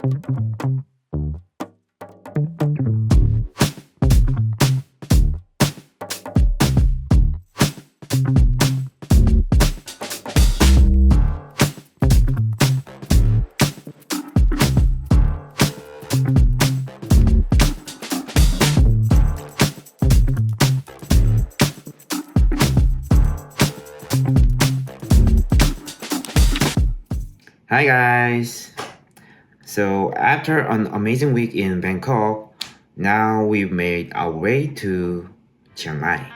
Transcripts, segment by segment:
Hi guys! So after an amazing week in Bangkok, now we've made our way to Chiang Mai.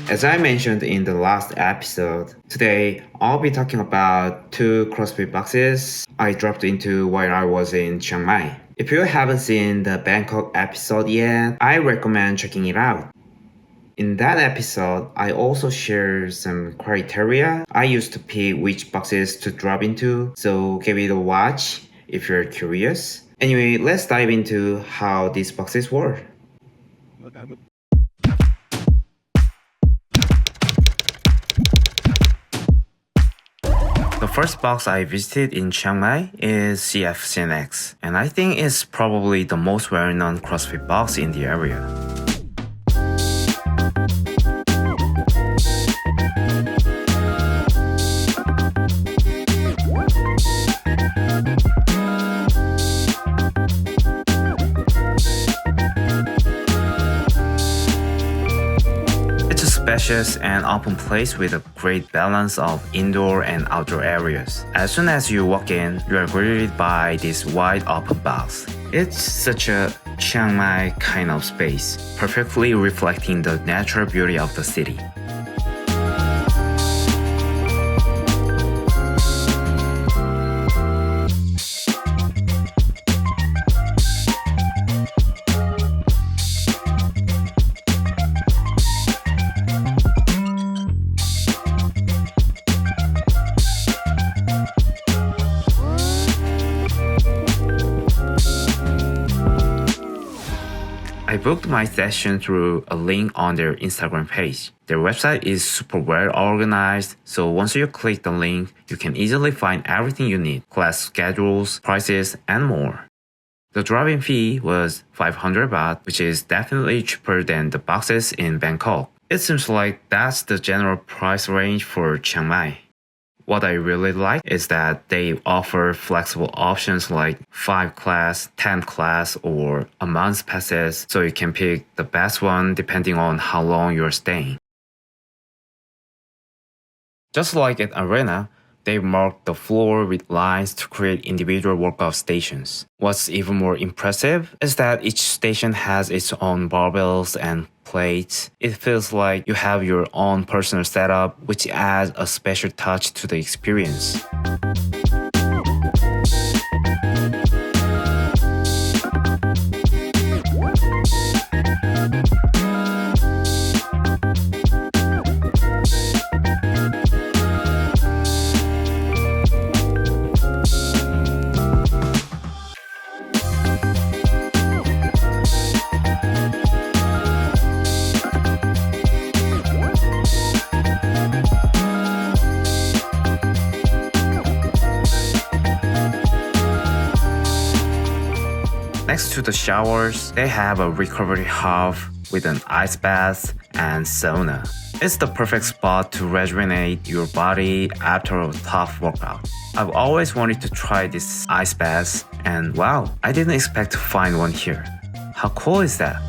As I mentioned in the last episode, today I'll be talking about 2 CrossFit boxes I dropped into while I was in Chiang Mai. If you haven't seen the Bangkok episode yet, I recommend checking it out. In that episode, I also share some criteria I used to pick which boxes to drop into, so give it a watch if you're curious. Anyway, let's dive into how these boxes work. The first box I visited in Chiang Mai is CFCNX, and I think it's probably the most well-known CrossFit box in the area. Spacious and open place with a great balance of indoor and outdoor areas. As soon as you walk in, you are greeted by this wide open box. It's such a Chiang Mai kind of space, perfectly reflecting the natural beauty of the city. I booked my session through a link on their Instagram page. Their website is super well organized, so once you click the link, you can easily find everything you need, class schedules, prices, and more. The drop-in fee was 500 baht, which is definitely cheaper than the boxes in Bangkok. It seems like that's the general price range for Chiang Mai. What I really like is that they offer flexible options like 5 class, 10 class, or a month's passes, so you can pick the best one depending on how long you're staying. Just like at Arena, they marked the floor with lines to create individual workout stations. What's even more impressive is that each station has its own barbells and plates. It feels like you have your own personal setup, which adds a special touch to the experience. Next to the showers, they have a recovery hub with an ice bath and sauna. It's the perfect spot to rejuvenate your body after a tough workout. I've always wanted to try this ice bath, and wow, I didn't expect to find one here. How cool is that?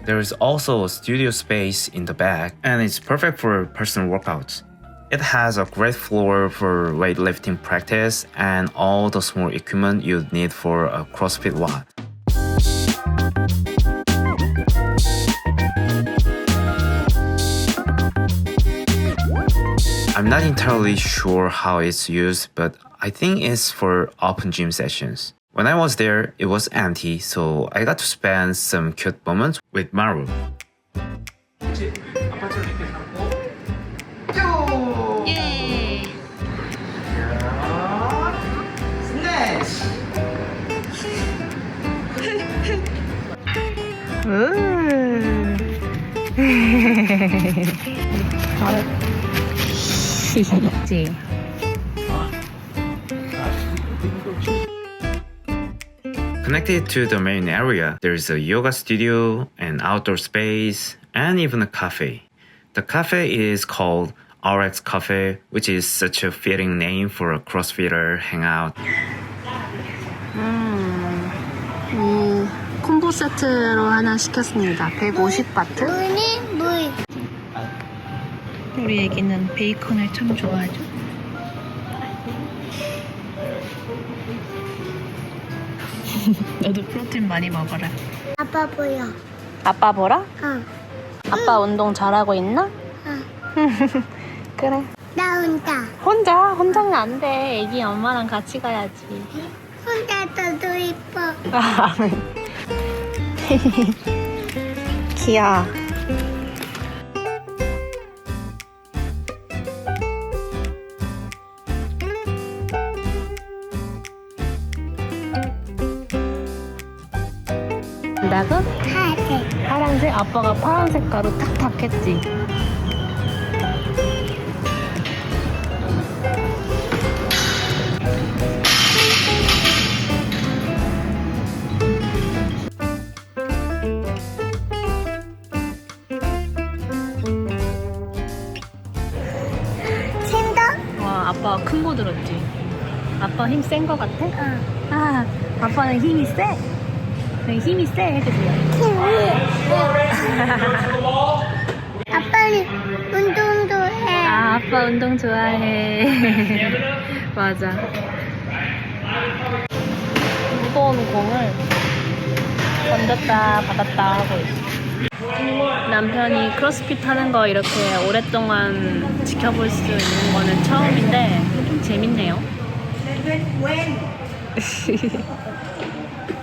There is also a studio space in the back, and it's perfect for personal workouts. It has a great floor for weightlifting practice and all the small equipment you'd need for a CrossFit WOD. I'm not entirely sure how it's used, but I think it's for open gym sessions. When I was there, it was empty, so I got to spend some cute moments with Maru. 예. 잘했지. Connected to the main area, there's a yoga studio, an outdoor space, and even a cafe. The cafe is called RX Cafe, which is such a fitting name for a CrossFitter hangout. 콤보 세트로 하나 시켰습니다. 150바트. 물. 우리 애기는 베이컨을 참 좋아하죠. 너도 프로틴 많이 먹어라. 아빠 보여. 아빠 보라? 응. 아빠 운동 잘하고 있나? 응. 그래. 나 혼자는 안 돼. 애기 엄마랑 같이 가야지. 혼자 더도 이뻐. 귀여워. 나도? 하얀색. 파란색? 아빠가 파란색 가루 탁탁 했지. 샌더? 와, 아빠가 큰 거 들었지. 아빠 힘 센 거 같아? 응. 아, 아빠는 힘이 세. 힘이 세, 그지? 아빠는 운동도 해. 아, 아빠 운동 좋아해. 맞아. 무거운 공을 던졌다 받았다 하고 있어. 남편이 크로스핏 하는 거 이렇게 오랫동안 지켜볼 수 있는 거는 처음인데 좀 재밌네요.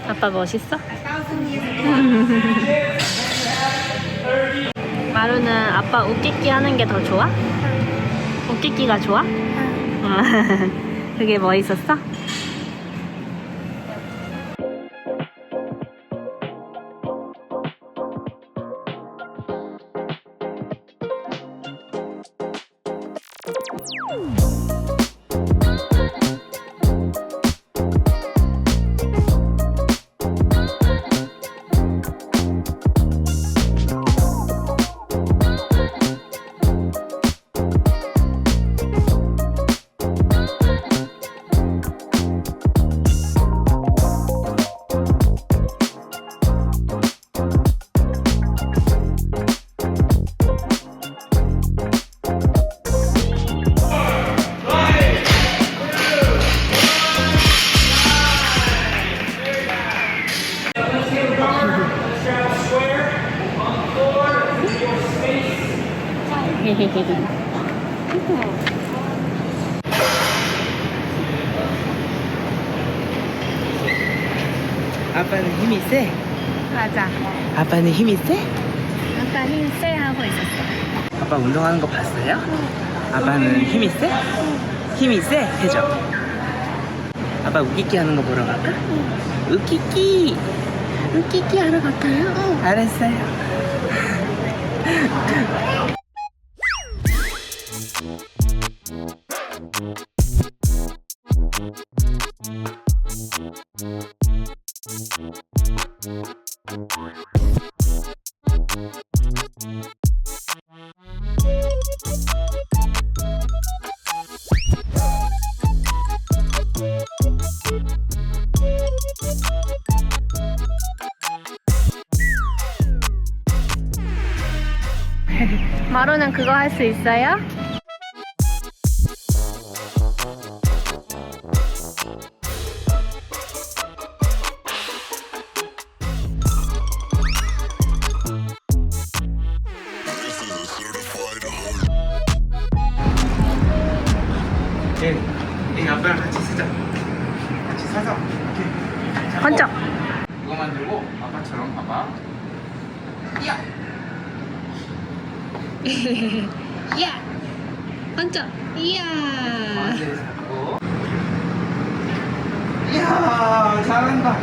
아빠 멋있어? 마루는 아빠 웃기기 하는 게 더 좋아? 웃기기가 좋아? 그게 뭐 있었어? 아빠는 힘이 세? 맞아. 아빠는 힘이 세? 아까 힘 세 하고 있었어. 아빠 운동하는 거 봤어요? 아빠는 힘이 세? 힘이 세? 해줘. 아빠 웃기기 하는 거 보러 갈까? 웃기기! 웃기기 하러 갈까요? 알았어요. 마루는 그거 할 수 있어요? 이 아빠랑 같이 쓰자. 같이 사자. 오케이. 자, 번쩍. 이거 만들고 아빠처럼 봐봐. 야. 야. 번쩍. 이야. 가운데 잡고. 이야, 잘한다.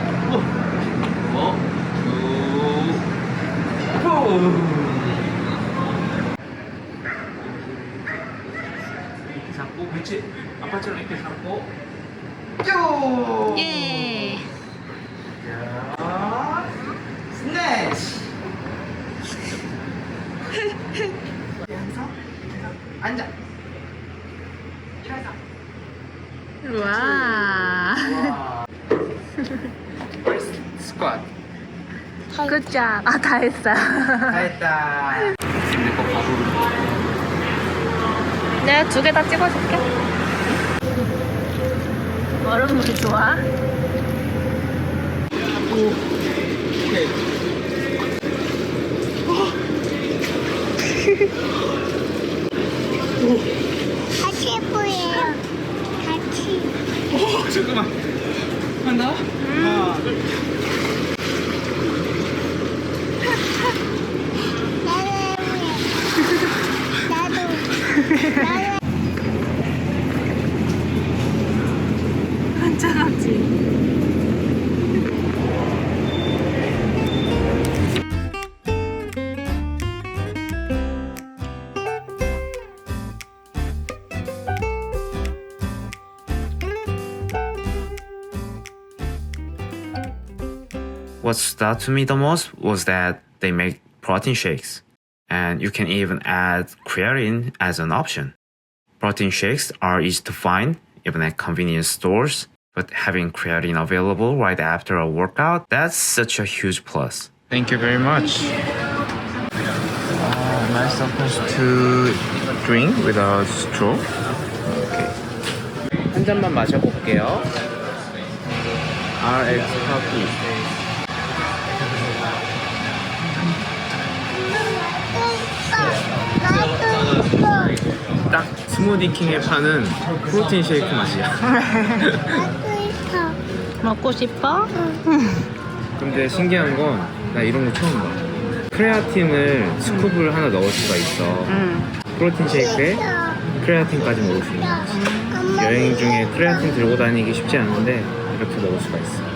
이렇게 잡고, 그렇지. 아빠처럼 이렇게 잡고. 쭉. 예. 자, 스네치. 앉아. 일어서. 와. 스쿼트. 굿잡. 아, 다 했어. 다 했다. 근데 꼭 가보고. 내가 2개 다 찍어줄게. 얼음물이 좋아? 오케이. 같이 해보예요. 같이. 오, 잠깐만. 한다? 하나, 둘. 나도 해보게. 나도. 한장하지. What stood out to me the most was that they make protein shakes, and you can even add creatine as an option. Protein shakes are easy to find, even at convenience stores, but having creatine available right after a workout, that's such a huge plus. Thank you very much. Am I supposed to drink without straw? Okay. 한 잔만 마셔볼게요. RX coffee. 딱 스무디킹에 파는 프로틴 쉐이크 맛이야. 나도 있어. 먹고 싶어? 근데 신기한 건 나 이런 거 처음 봐. 크레아틴을 스쿱을 하나 넣을 수가 있어. 프로틴 쉐이크에 크레아틴까지 먹을 수 있는 거지. 여행 중에 크레아틴 들고 다니기 쉽지 않은데 이렇게 먹을 수가 있어.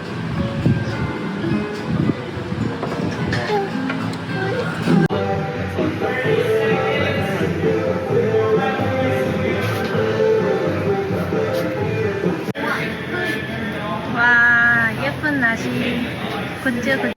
와, 예쁜 날씨. 굿즈.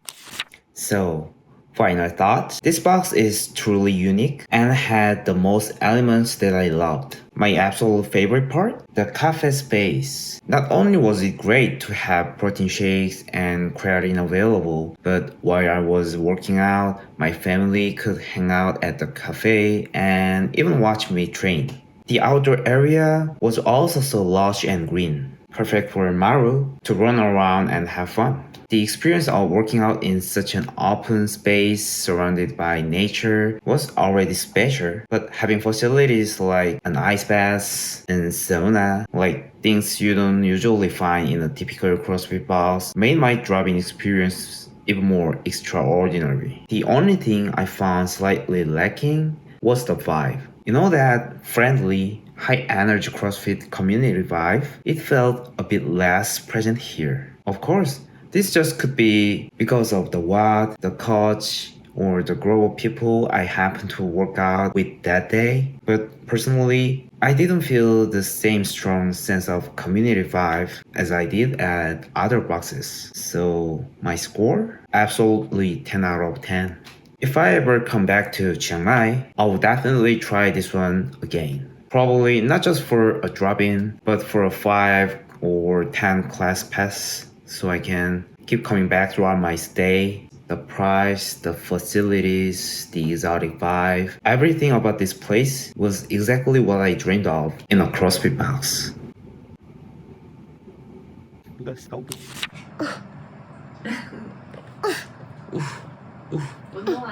So, final thought. This box is truly unique and had the most elements that I loved. My absolute favorite part? The cafe space. Not only was it great to have protein shakes and creatine available, but while I was working out, my family could hang out at the cafe and even watch me train. The outdoor area was also so lush and green, perfect for Maru to run around and have fun. The experience of working out in such an open space surrounded by nature was already special, but having facilities like an ice bath and sauna, like things you don't usually find in a typical CrossFit box, made my drop-in experience even more extraordinary. The only thing I found slightly lacking was the vibe. You know, that friendly, high-energy CrossFit community vibe? It felt a bit less present here. Of course, this just could be because of the WOD, the coach, or the group of people I happened to work out with that day. But personally, I didn't feel the same strong sense of community vibe as I did at other boxes. So my score? Absolutely 10 out of 10. If I ever come back to Chiang Mai, I will definitely try this one again. Probably not just for a drop-in, but for a 5 or 10 class pass, so I can keep coming back throughout my stay. The price, the facilities, the exotic vibe, everything about this place was exactly what I dreamed of in a CrossFit box.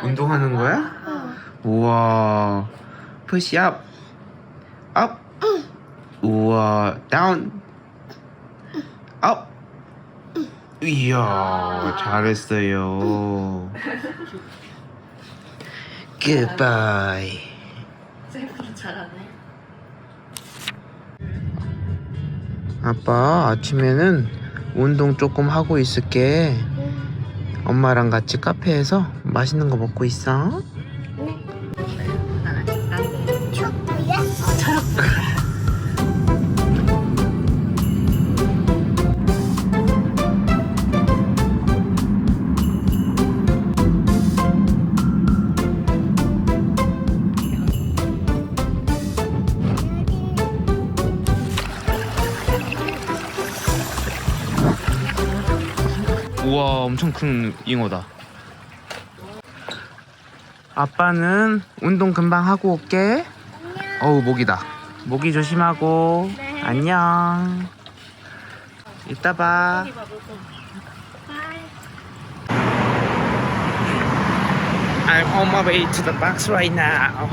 운동하는 거야? 우와. 푸시 업. 업. 우와, down. up. 이야, 잘했어요. Goodbye. 셀프로 잘하네. 아빠, 아침에는 운동 조금 하고 있을게. 엄마랑 같이 카페에서 맛있는 거 먹고 있어. 초코야? 우와, 엄청 큰 잉어다. 아빠는 운동 금방 하고 올게. 어우, 모기다. 모기 조심하고. 네. 안녕. 이따 봐. I'm on my way to the box right now.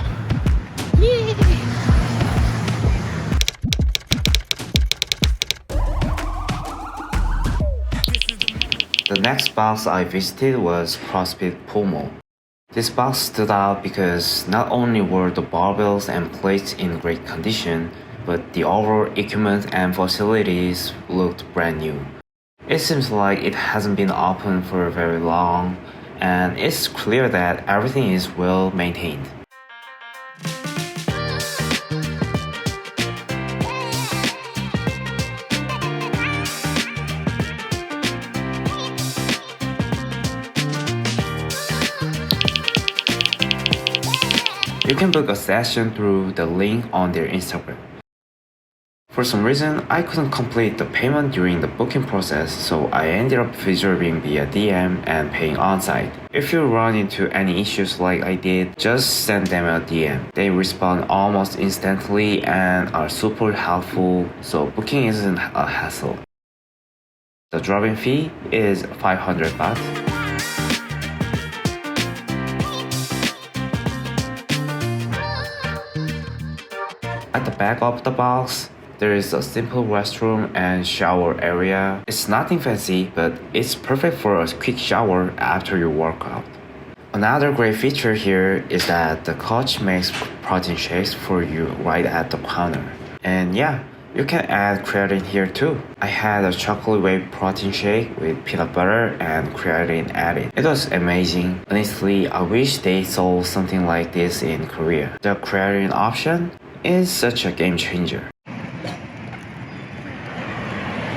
The next box I visited was CrossfitPulmo. This box stood out because not only were the barbells and plates in great condition, but the overall equipment and facilities looked brand new. It seems like it hasn't been open for very long, and it's clear that everything is well maintained. You can book a session through the link on their Instagram. For some reason, I couldn't complete the payment during the booking process, so I ended up reserving via DM and paying on-site. If you run into any issues like I did, just send them a DM. They respond almost instantly and are super helpful, so booking isn't a hassle. The drop-in fee is 500 baht. At the back of the box, there is a simple restroom and shower area. It's nothing fancy, but it's perfect for a quick shower after your workout. Another great feature here is that the coach makes protein shakes for you right at the counter. And yeah, you can add creatine here too. I had a chocolate whey protein shake with peanut butter and creatine added. It was amazing. Honestly, I wish they sold something like this in Korea. The creatine option is such a game changer.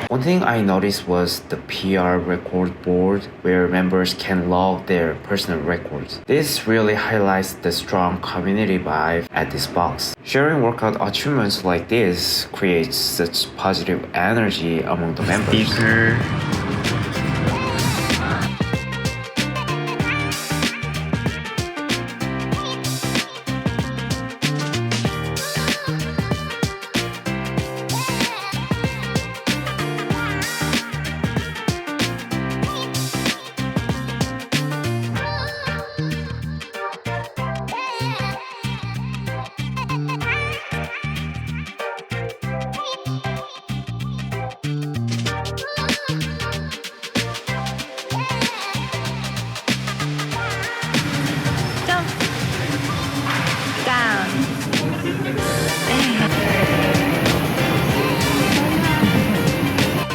One thing I noticed was the PR record board where members can log their personal records. This really highlights the strong community vibe at this box. Sharing workout achievements like this creates such positive energy among the members.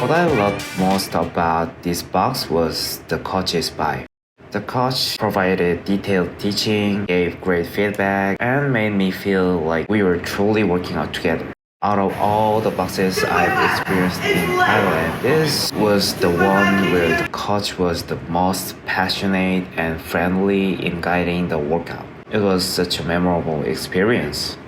What I loved most about this box was the coach's vibe. The coach provided detailed teaching, gave great feedback, and made me feel like we were truly working out together. Out of all the boxes I've experienced in Thailand, this was the one where the coach was the most passionate and friendly in guiding the workout. It was such a memorable experience.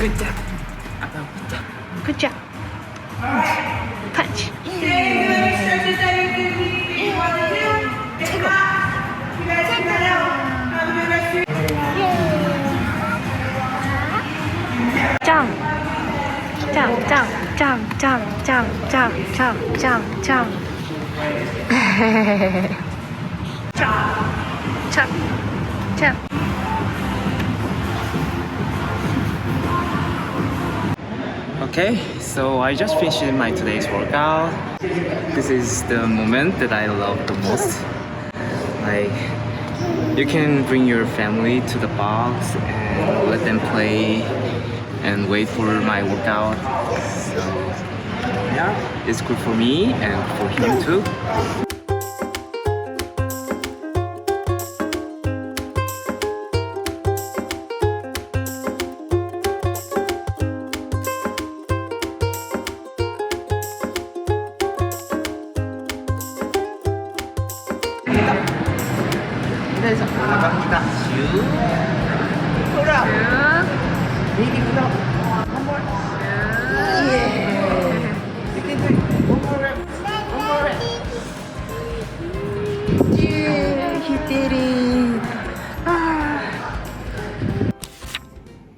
Good job. 아빠부터. Good job. Punch. Jump. Jump, jump, jump, jump, jump, jump, jump, jump, jump. Jump, jump, jump. Okay, so I just finished my today's workout. This is the moment that I love the most. Like, you can bring your family to the box and let them play and wait for my workout. So, yeah, it's good for me and for him too. 나갑니다. 쭉. Pull up. Baby, pull up. One more. Yeah. You can do it. One more rep. One more rep. Yeah, he did it.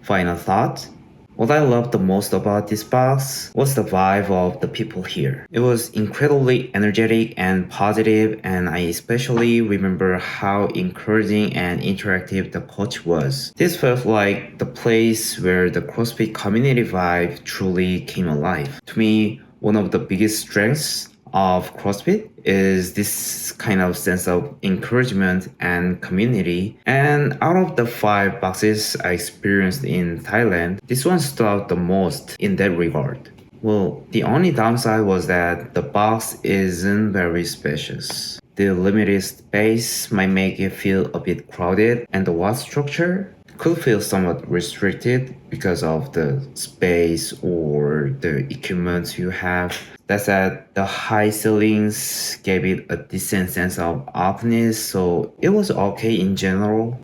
Final thoughts? What I loved the most about this box was the vibe of the people here. It was incredibly energetic and positive, and I especially remember how encouraging and interactive the coach was. This felt like the place where the CrossFit community vibe truly came alive. To me, one of the biggest strengths of CrossFit is this kind of sense of encouragement and community. And out of the 5 boxes I experienced in Thailand, this one stood out the most in that regard. Well, the only downside was that the box isn't very spacious. The limited space might make it feel a bit crowded, and the wall structure could feel somewhat restricted because of the space or the equipment you have. That said, the high ceilings gave it a decent sense of openness, so it was okay in general.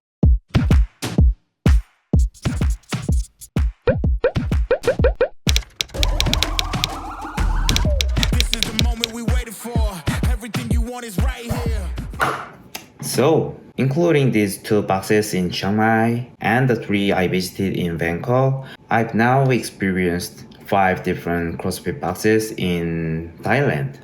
This is the moment we waited for. Everything you want is right here. So, including these 2 boxes in Chiang Mai and the 3 I visited in Bangkok, I've now experienced 5 different CrossFit boxes in Thailand.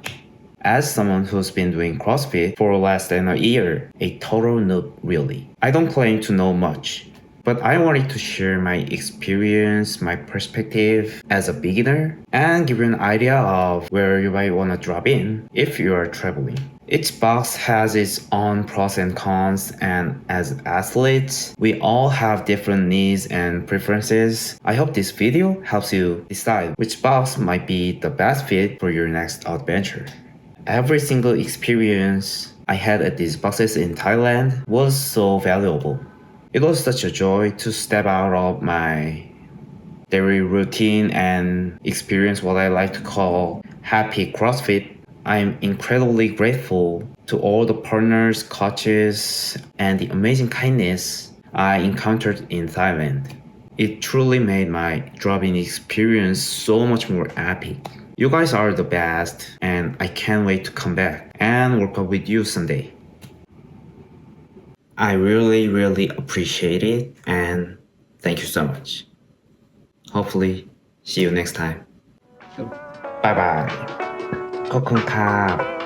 As someone who's been doing CrossFit for less than a year, a total noob really. I don't claim to know much, but I wanted to share my experience, my perspective as a beginner, and give you an idea of where you might want to drop in if you are traveling. Each box has its own pros and cons, and as athletes, we all have different needs and preferences. I hope this video helps you decide which box might be the best fit for your next adventure. Every single experience I had at these boxes in Thailand was so valuable. It was such a joy to step out of my daily routine and experience what I like to call happy CrossFit. I'm incredibly grateful to all the partners, coaches, and the amazing kindness I encountered in Thailand. It truly made my drop-in experience so much more epic. You guys are the best, and I can't wait to come back and work out with you someday. I really appreciate it, and thank you so much. Hopefully, see you next time. Bye bye. ขอบคุณครับ